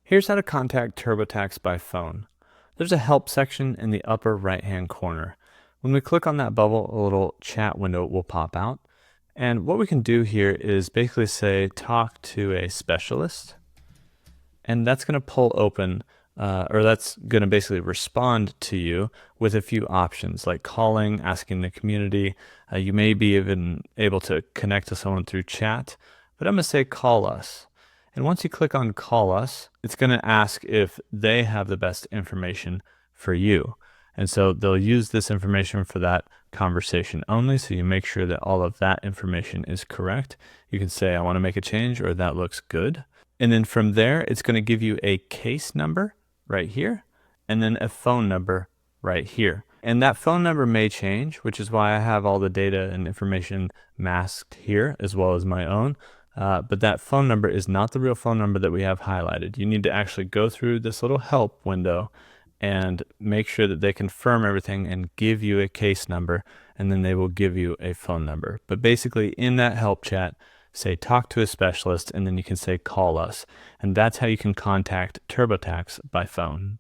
Here's how to contact TurboTax by phone. There's a help section in the upper right-hand corner. When we click on that bubble, a little chat window will pop out. And what we can do here is basically say, talk to a specialist. And that's going to pull open, or that's going to basically respond to you with a few options like calling, asking the community. You may be even able to connect to someone through chat, but I'm going to say call us. And once you click on call us, it's going to ask if they have the best information for you. And so they'll use this information for that conversation only. So you make sure that all of that information is correct. You can say, I want to make a change, or that looks good. And then from there, it's going to give you a case number right here, and then a phone number right here. And that phone number may change, which is why I have all the data and information masked here, as well as my own. But that phone number is not the real phone number that we have highlighted. You need to actually go through this little help window and make sure that they confirm everything and give you a case number, and then they will give you a phone number. But basically in that help chat, say talk to a specialist, and then you can say call us. And that's how you can contact TurboTax by phone.